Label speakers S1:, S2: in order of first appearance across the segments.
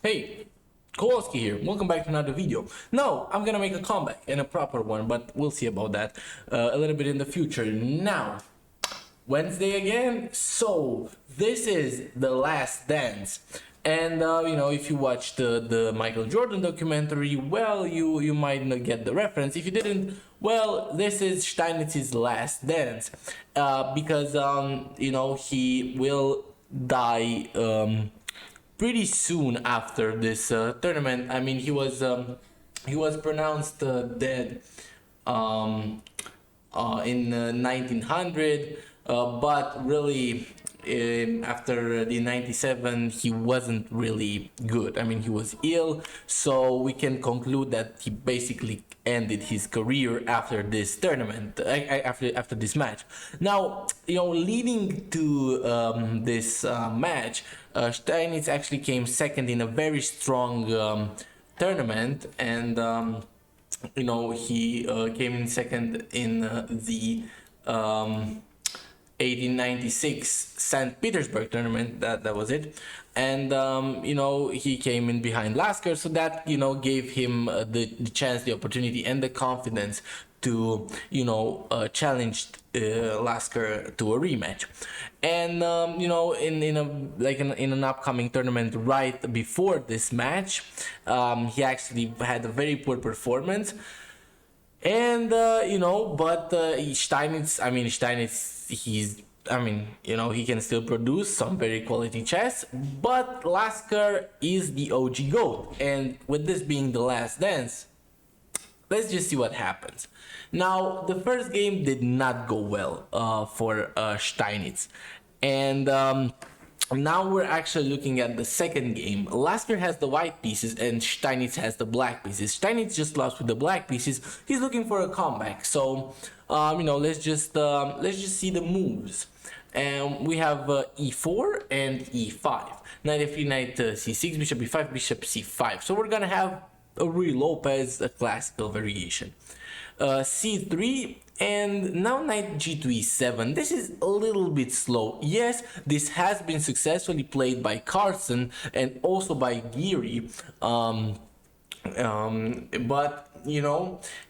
S1: Hey, Kowalsky here. Welcome back to another video. Now, I'm gonna make a comeback and a proper one, but we'll see about that a little bit in the future. Now, Wednesday again. So, this is The Last Dance. And, if you watched the Michael Jordan documentary, well, you might not get the reference. If you didn't, well, this is Steinitz's last dance. Because, he will die pretty soon after this tournament. I mean, he was pronounced dead in 1900, but really after the 97 he wasn't really good. I mean, he was ill, so we can conclude that he basically ended his career after this tournament, after this match. Now, leading to this match, Steinitz actually came second in a very strong tournament, and he came in second in the 1896 St. Petersburg tournament. That was it. And he came in behind Lasker, so that gave him the chance, the opportunity, and the confidence to challenge Lasker to a rematch. And in an upcoming tournament right before this match, he actually had a very poor performance. And Steinitz, he can still produce some very quality chess, but Lasker is the OG GOAT. And with this being the last dance, let's just see what happens. Now, the first game did not go well for Steinitz, and now we're actually looking at the second game. Lasker has the white pieces and Steinitz has the black pieces. Steinitz just lost with the black pieces. He's looking for a comeback. So, let's just see the moves. And we have e4 and e5. Knight f3, knight c6, bishop b5, bishop c5. So we're gonna have a Ruy Lopez, a classical variation. c3, and now knight g2 e7. This is a little bit slow. Yes, this has been successfully played by Carson and also by Geary, but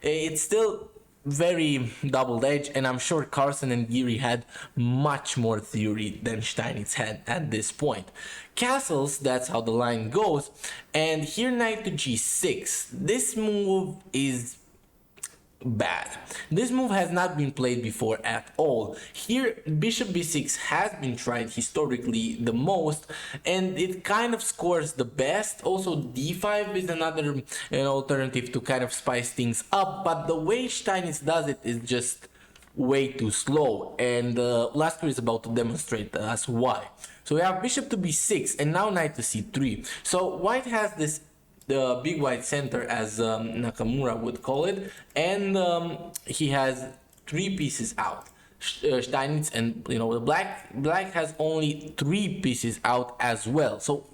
S1: it's still very double-edged, and I'm sure Carson and Geary had much more theory than Steinitz had at this point. Castles, that's how the line goes, and here knight to g6. This move is bad. This move has not been played before at all. Here bishop b6 has been tried historically the most, and it kind of scores the best. Also d5 is another alternative to kind of spice things up, but the way Steinitz does it is just way too slow, and Lasker is about to demonstrate to us why. So we have bishop to b6 and now knight to c3. So white has this the big white center, as Nakamura would call it, and he has three pieces out. Steinitz and the black has only three pieces out as well. So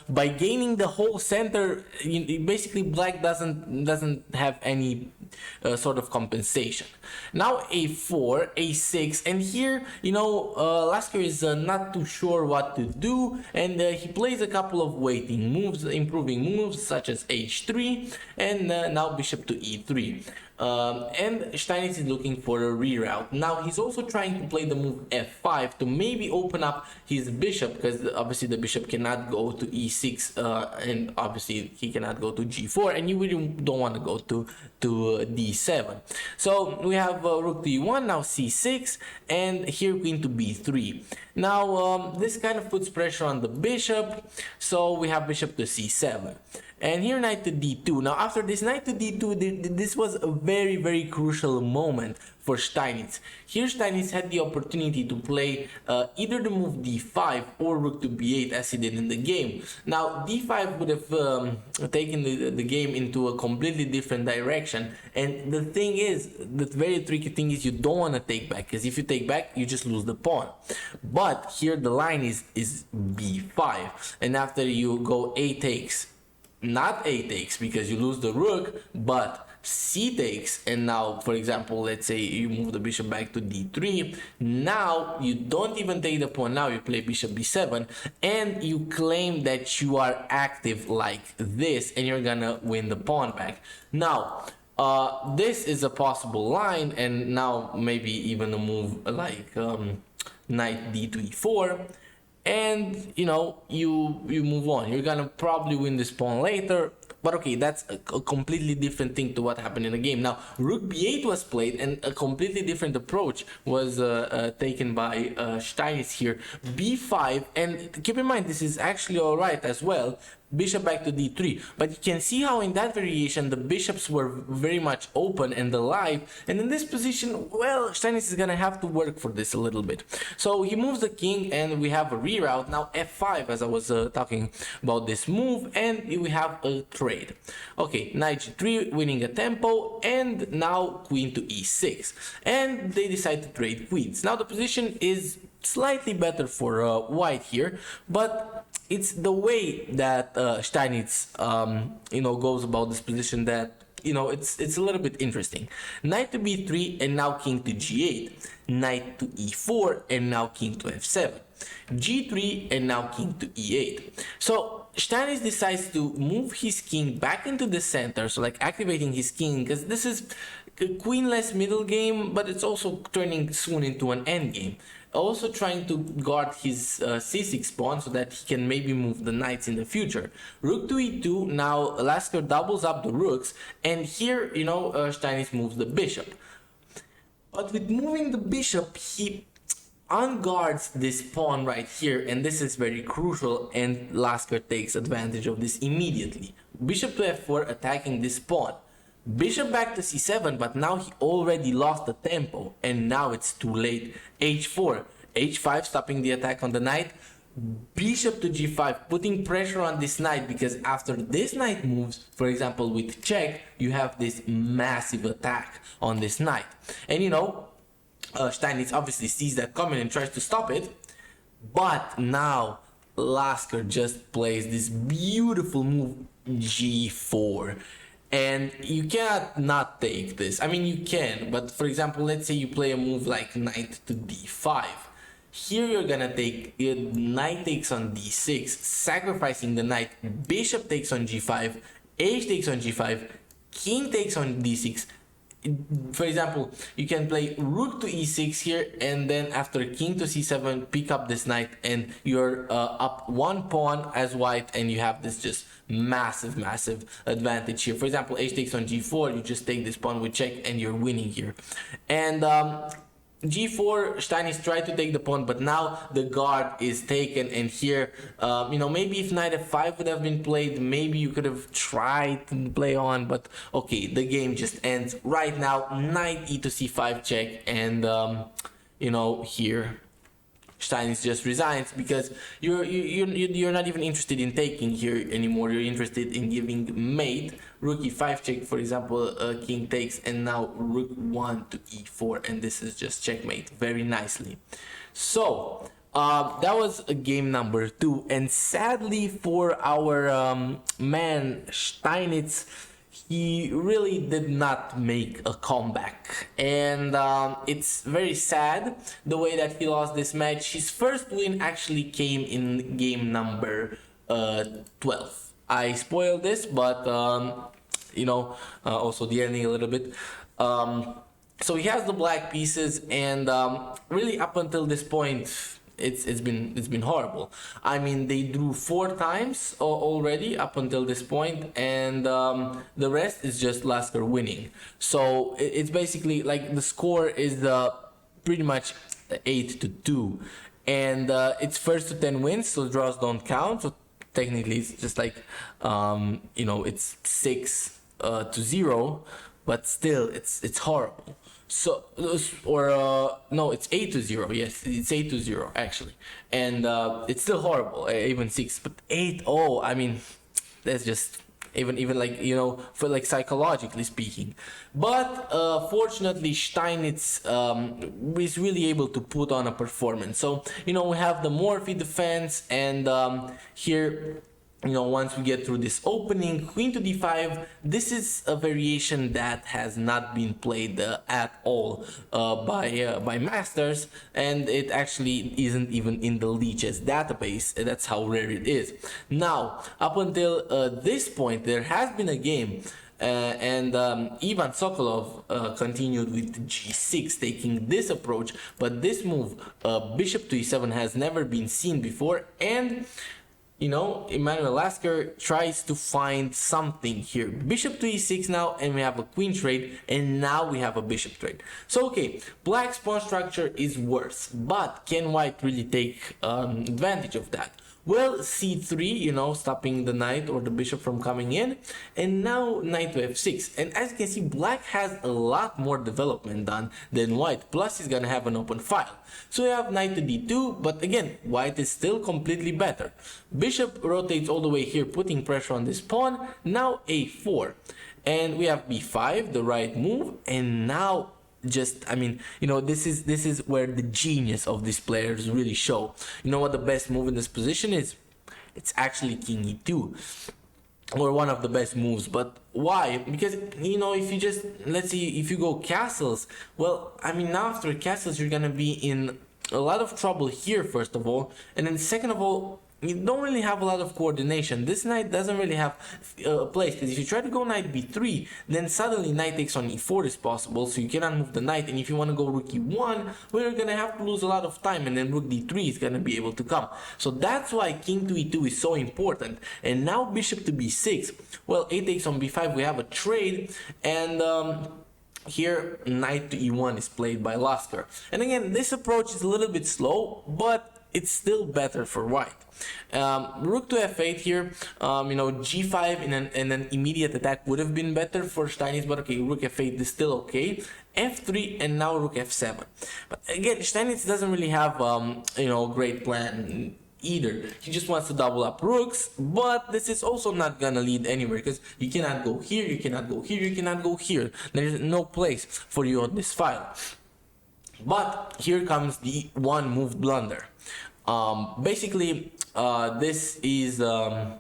S1: by gaining the whole center, basically black doesn't have any sort of compensation. Now a4, a6, and here Lasker is not too sure what to do, and he plays a couple of waiting moves, improving moves such as h3, and now bishop to e3. And Steinitz is looking for a reroute. Now he's also trying to play the move f5 to maybe open up his bishop, because obviously the bishop cannot go to e6, and obviously he cannot go to g4, and you really don't want to go to d7. So we have rook to e1, now c6, and here queen to b3. Now this kind of puts pressure on the bishop, so we have bishop to c7. And here knight to d2. Now after this knight to d2, this was a very, very crucial moment for Steinitz. Here Steinitz had the opportunity to play either the move d5 or rook to b8 as he did in the game. Now d5 would have taken the game into a completely different direction. And the thing is, the very tricky thing is you don't want to take back, because if you take back, you just lose the pawn. But here the line is b5. And after you go a takes, not a takes because you lose the rook, but c takes, and now, for example, let's say you move the bishop back to d3. Now you don't even take the pawn. Now you play bishop b7, and you claim that you are active like this, and you're gonna win the pawn back. Now this is a possible line, and now maybe even a move like knight d2 e4, and you know, you move on. You're gonna probably win this pawn later, but okay, that's a completely different thing to what happened in the game. Now rook b8 was played, and a completely different approach was taken by Steinitz here. b5, and keep in mind this is actually all right as well. Bishop back to d3, but you can see how in that variation the bishops were very much open and alive, and in this position, well, Steinitz is gonna have to work for this a little bit. So he moves the king, and we have a reroute. Now f5, as I was talking about this move, and we have a trade. Okay, knight g3 winning a tempo, and now queen to e6, and they decide to trade queens. Now the position is slightly better for white here, but it's the way that Steinitz you know, goes about this position that, you know, it's a little bit interesting. Knight to b3, and now king to g8, knight to e4, and now king to f7, g3, and now king to e8. So Steinitz decides to move his king back into the center, so like activating his king, because this is a queenless middle game, but it's also turning soon into an end game. Also trying to guard his c6 pawn so that he can maybe move the knights in the future. Rook to e2, now Lasker doubles up the rooks, and here, you know, Steinitz moves the bishop. But with moving the bishop, he unguards this pawn right here, and this is very crucial, and Lasker takes advantage of this immediately. Bishop to f4, attacking this pawn. Bishop back to c7, but now he already lost the tempo, and now it's too late. h4, h5, stopping the attack on the knight. Bishop to g5, putting pressure on this knight, because after this knight moves, for example with check, you have this massive attack on this knight. And you know, Steinitz obviously sees that coming and tries to stop it, but now Lasker just plays this beautiful move, g4. And you cannot not take this. I mean, you can, but for example, let's say you play a move like knight to d5. Here you're gonna take knight takes on d6, sacrificing the knight. Bishop takes on g5, h takes on g5, king takes on d6. For example, you can play rook to e6 here, and then after king to c7, pick up this knight, and you're up one pawn as white, and you have this just massive advantage here. For example, h takes on g4, you just take this pawn with check, and you're winning here. And g4, Steinitz tried to take the pawn, but now the guard is taken, and here, you know, maybe if knight f5 would have been played, maybe you could have tried to play on, but okay, the game just ends right now. Knight e to c5 check, and you know, here Steinitz just resigns, because you're not even interested in taking here anymore. You're interested in giving mate. Rook e5 check, for example, king takes, and now rook 1 to e4, and this is just checkmate very nicely. So that was game number 2, and sadly for our man Steinitz, he really did not make a comeback, and it's very sad the way that he lost this match. His first win actually came in game number 12. I spoiled this, but you know, also the ending a little bit. So he has the black pieces, and really up until this point, it's been horrible. I mean, they drew 4 times already up until this point, and the rest is just Lasker winning. So it's basically like the score is pretty much 8-2, and it's first to 10 wins, so draws don't count. So technically, it's just like you know, it's 6-0, but still, it's horrible. So, or no, it's 8-0. Yes, it's 8-0 actually, and it's still horrible. Even 6, but 8-0. I mean, that's just even like, you know, for like psychologically speaking. But fortunately, Steinitz is really able to put on a performance. So, you know, we have the Morphy defense, and here once we get through this opening, queen to d5, this is a variation that has not been played at all by masters, and it actually isn't even in the Leech's database. That's how rare it is. Now, up until this point, there has been a game and Ivan Sokolov continued with g6, taking this approach, but this move, bishop to e7, has never been seen before, and Emanuel Lasker tries to find something here. Bishop to e6 now, and we have a queen trade, and now we have a bishop trade. So, okay, black's pawn structure is worse, but can white really take advantage of that? Well, c3, stopping the knight or the bishop from coming in, and now knight to f6. And as you can see, black has a lot more development done than white, plus he's gonna have an open file. So we have knight to d2, but again, white is still completely better. Bishop rotates all the way here, putting pressure on this pawn. Now a4, and we have b5, the right move, and now this is where the genius of these players really show. You know what the best move in this position is? It's actually king e2, or one of the best moves. But why? Because if you just, let's see, if you go castles, well, now after castles you're gonna be in a lot of trouble here, first of all, and then second of all, you don't really have a lot of coordination. This knight doesn't really have a place, because if you try to go knight b3, then suddenly knight takes on e4 is possible, so you cannot move the knight, and if you want to go rook e1, well, you're gonna have to lose a lot of time, and then rook d3 is gonna be able to come. So that's why king to e2 is so important. And now bishop to b6, well, a takes on b5, we have a trade, and here knight to e1 is played by Lasker. And again, this approach is a little bit slow, but it's still better for white. Rook to f8 here, g5 in an immediate attack would have been better for Steinitz, but okay, rook f8 is still okay. f3, and now rook f7. But again, Steinitz doesn't really have a great plan either. He just wants to double up rooks, but this is also not gonna lead anywhere, because you cannot go here, you cannot go here, you cannot go here. There is no place for you on this file. But here comes the one move blunder. Basically, this is a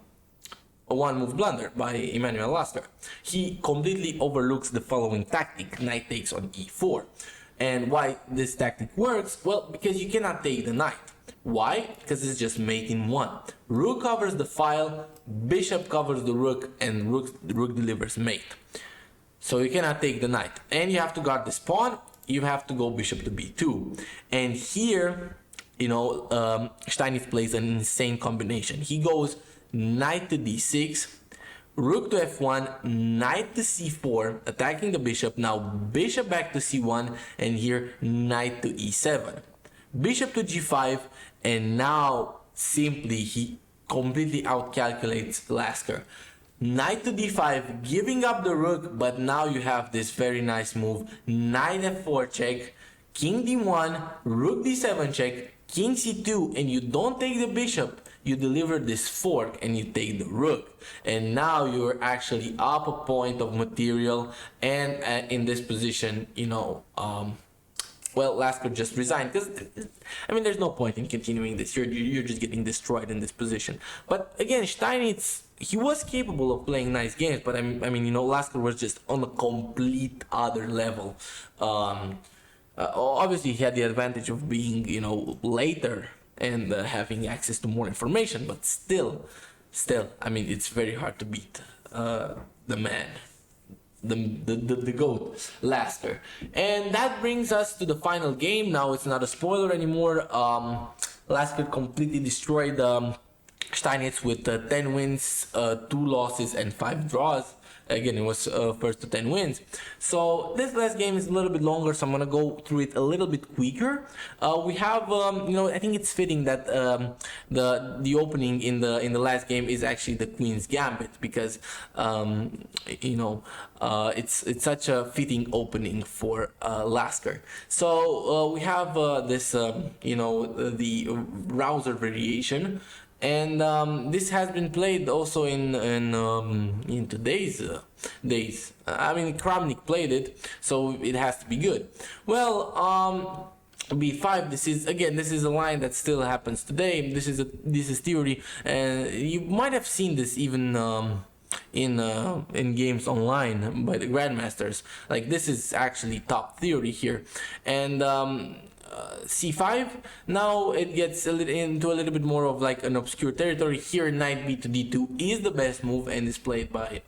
S1: one move blunder by Emanuel Lasker. He completely overlooks the following tactic: knight takes on e4. And why this tactic works? Well, because you cannot take the knight. Why? Because it's just mate in one. Rook covers the file, bishop covers the rook, and rook delivers mate. So you cannot take the knight, and you have to guard this pawn. You have to go bishop to b2, and here Steinitz plays an insane combination. He goes knight to d6, rook to f1, knight to c4, attacking the bishop. Now bishop back to c1, and here knight to e7, bishop to g5, and now simply he completely outcalculates Lasker. Knight to d5, giving up the rook, but now you have this very nice move: knight f4 check, king d1, rook d7 check, king c2, and you don't take the bishop, you deliver this fork and you take the rook, and now you're actually up a point of material. And in this position, well, Lasker just resigned, because there's no point in continuing this. You're just getting destroyed in this position. But again, Steinitz, he was capable of playing nice games, but Lasker was just on a complete other level. Obviously, he had the advantage of being, later and having access to more information, but still, it's very hard to beat the man, the GOAT, Lasker. And that brings us to the final game. Now it's not a spoiler anymore. Lasker completely destroyed Steinitz with 10 wins, 2 losses, and 5 draws. Again, it was first to 10 wins. So this last game is a little bit longer, so I'm gonna go through it a little bit quicker. We have, I think it's fitting that the opening in the last game is actually the Queen's Gambit, because it's such a fitting opening for Lasker. So we have this, the Rouser variation. And this has been played also in today's days. Kramnik played it, so it has to be good. Well, b5. This is, again, this is a line that still happens today. This is theory, and you might have seen this even in games online by the grandmasters. Like, this is actually top theory here. And c5, now it gets into a little bit more of like an obscure territory. Here knight b to d2 is the best move and is played by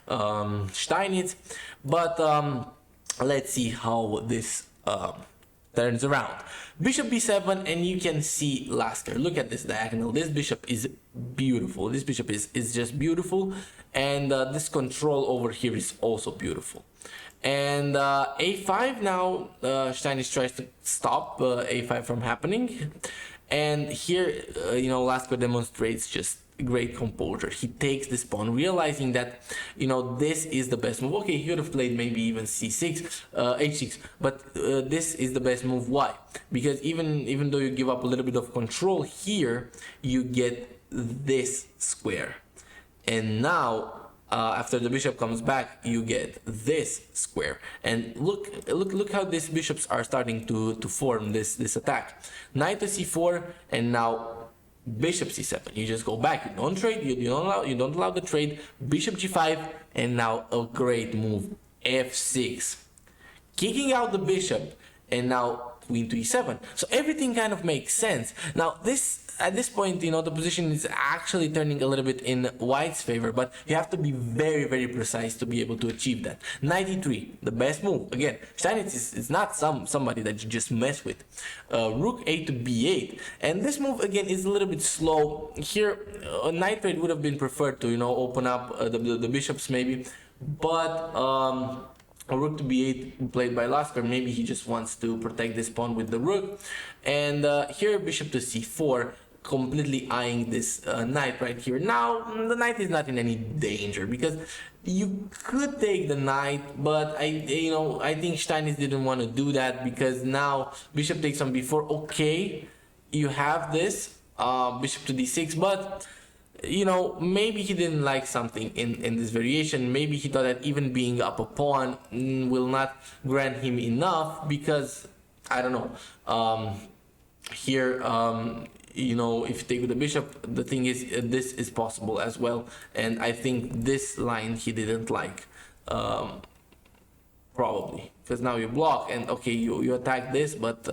S1: Steinitz. But let's see how this turns around. Bishop b7, and you can see Lasker. Look at this diagonal. This bishop is beautiful. This bishop is just beautiful, and this control over here is also beautiful. And a5 now, Steinitz tries to stop a5 from happening, and here Lasker demonstrates just great composure. He takes this pawn, realizing that this is the best move. Okay, he could have played maybe even c6, h6, but this is the best move. Why? Because even though you give up a little bit of control here, you get this square, and now after the bishop comes back, you get this square. And look how these bishops are starting to form this attack. Knight to c4, and now bishop c7. You just go back. You don't trade. You don't allow the trade. Bishop g5, and now a great move, f6, kicking out the bishop, and now queen to e7. So everything kind of makes sense. Now at this point, the position is actually turning a little bit in white's favor, but you have to be very, very precise to be able to achieve that. Knight e3, the best move. Again, Steinitz is not somebody that you just mess with. Rook a to b8, and this move again is a little bit slow. Here, a knight trade would have been preferred to open up the bishops maybe, but a rook to b8 played by Lasker. Maybe he just wants to protect this pawn with the rook. And here bishop to c4, completely eyeing this knight right here. Now the knight is not in any danger because you could take the knight, but I think Steinitz didn't want to do that, because now bishop takes on b4. Okay, you have this bishop to d6, but maybe he didn't like something in this variation. Maybe he thought that even being up a pawn will not grant him enough, because I don't know. Here, if you take with the bishop, the thing is, this is possible as well. And I think this line he didn't like, probably, because now you block, and okay, you attack this, but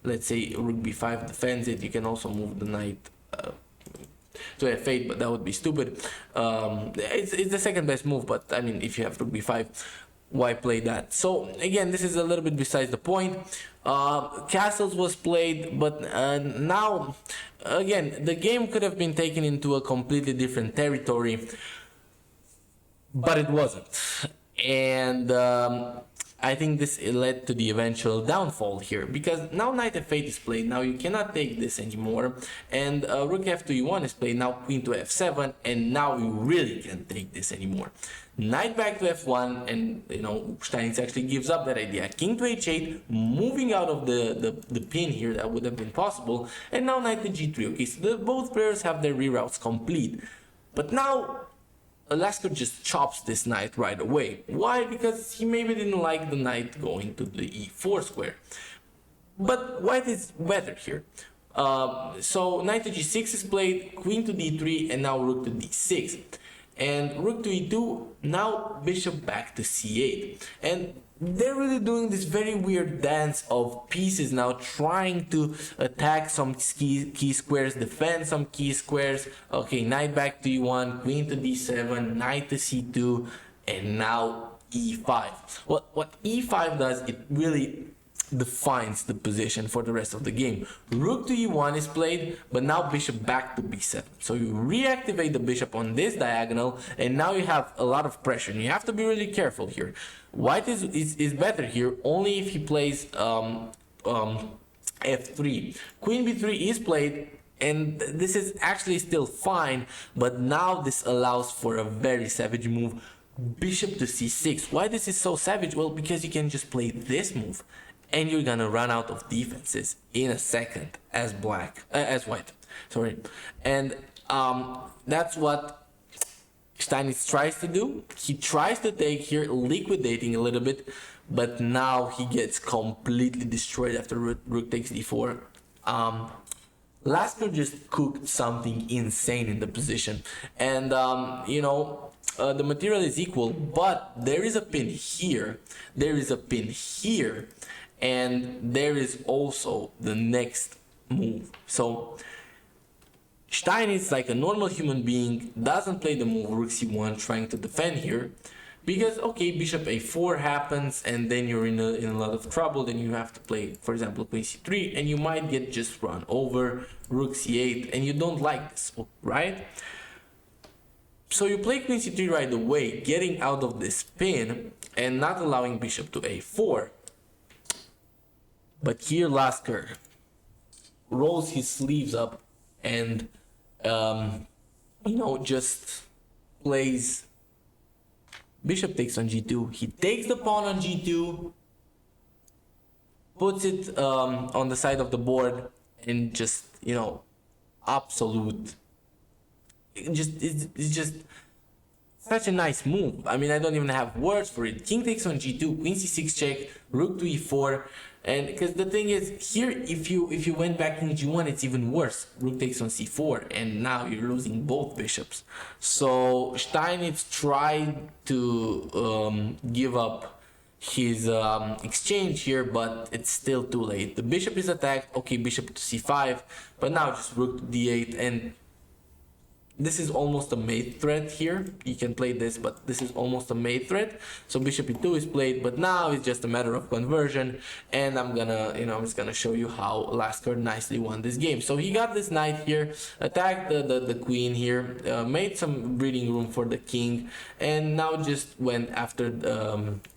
S1: let's say rook b5 defends it. You can also move the knight to f8, but that would be stupid. It's the second best move, but I mean, if you have rook b5, why play that? So again, this is a little bit besides the point. Castles was played, but now again, the game could have been taken into a completely different territory, but it wasn't. And I think this led to the eventual downfall here, because now knight f8 is played. Now you cannot take this anymore, and rook f2 e1 is played. Now queen to f7, and now you really can't take this anymore. Knight back to f1, and Steinitz actually gives up that idea. King to h8, moving out of the pin here. That would have been possible. And now knight to g3. Okay, so both players have their reroutes complete, but now Lasker just chops this knight right away. Why? Because he maybe didn't like the knight going to the e4 square. But white is better here. So knight to g6 is played, queen to d3, and now rook to d6. And rook to e2, now bishop back to c8. And they're really doing this very weird dance of pieces now, trying to attack some key squares, defend some key squares. Okay, knight back to e1, queen to d7, knight to c2, and now e5. What e5 does, it really defines the position for the rest of the game. Rook to e1 is played, but now bishop back to b7. So you reactivate the bishop on this diagonal, and now you have a lot of pressure, and you have to be really careful here. White is better here only if he plays f3. Queen b3 is played, and this is actually still fine, but now this allows for a very savage move, bishop to c6. Why this is so savage? Well, because you can just play this move, and you're gonna run out of defenses in a second as white. Sorry. And that's what Steinitz tries to do. He tries to take here, liquidating a little bit, but now he gets completely destroyed after rook takes d4. Lasker just cooked something insane in the position, and the material is equal, but there is a pin here, there is a pin here, and there is also the next move. So Steinitz, like a normal human being, doesn't play the move rook c1 trying to defend here, because okay, bishop a4 happens, and then you're in a lot of trouble. Then you have to play, for example, queen c3, and you might get just run over, rook c8, and you don't like this, right? So you play queen c3 right away, getting out of this pin and not allowing bishop to a4. But here Lasker rolls his sleeves up and just plays bishop takes on g2. He takes the pawn on g2, puts it on the side of the board, and just absolute. It's just such a nice move. I mean, I don't even have words for it. King takes on g2, queen c6 check, rook to e4, and because the thing is here, if you went back in g1, it's even worse. Rook takes on c4, and now you're losing both bishops. So Steinitz tried to give up his exchange here, but it's still too late. The bishop is attacked. Okay, bishop to c5, but now just rook to d8, and this is almost a mate threat here. You can play this, but this is almost a mate threat. So bishop e2 is played, but now it's just a matter of conversion. And I'm just gonna show you how Lasker nicely won this game. So he got this knight here, attacked the queen here, made some breathing room for the king, and now just went after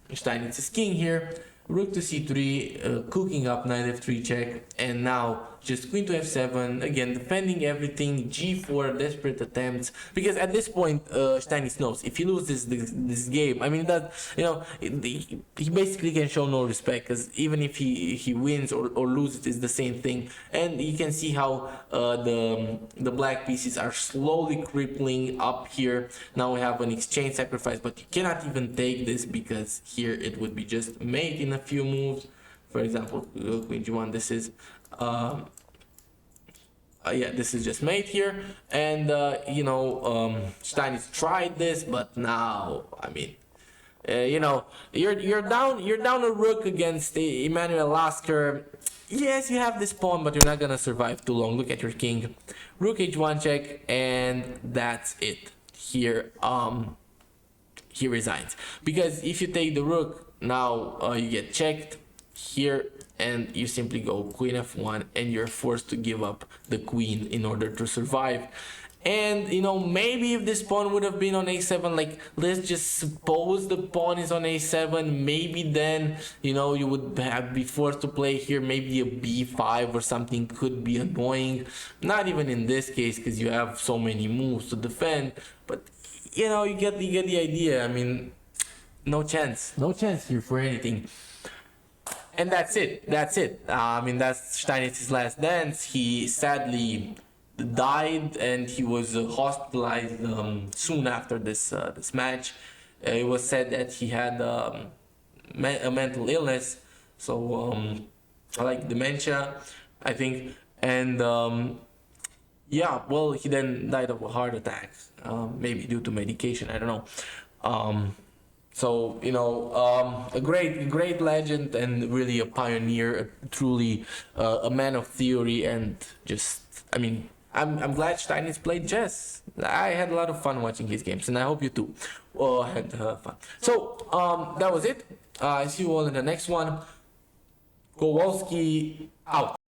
S1: Steinitz's king here. Rook to c3, cooking up knight f3 check, and now just queen to f7, again defending everything, g4, desperate attempts, because at this point Steinitz knows if he loses this game, I mean that he basically can show no respect, because even if he wins or loses, it's the same thing. And you can see how the black pieces are slowly crippling up here. Now we have an exchange sacrifice, but you cannot even take this because here it would be just mate in a few moves. For example, queen g1, this is this is just mate here, and Steinitz tried this, but now I mean you're down a rook against Emanuel Lasker. Yes, you have this pawn, but you're not gonna survive too long. Look at your king, rook h1 check, and that's it. Here he resigns, because if you take the rook now, you get checked here, and you simply go queen f1, and you're forced to give up the queen in order to survive. And maybe if this pawn would have been on a7, like let's just suppose the pawn is on a7, maybe then you would be forced to play here. Maybe a b5 or something could be annoying. Not even in this case, because you have so many moves to defend, but you get the idea. I mean, no chance here for anything. And that's it. I mean, that's Steinitz's last dance. He sadly died, and he was hospitalized soon after this match. It was said that he had a mental illness, so like dementia, I think. And he then died of a heart attack, maybe due to medication. I don't know. So a great legend, and really a pioneer, truly a man of theory, and just I'm glad Steinitz played chess. I had a lot of fun watching his games, and I hope you too had fun. So that was it. I see you all in the next one. Kowalsky out.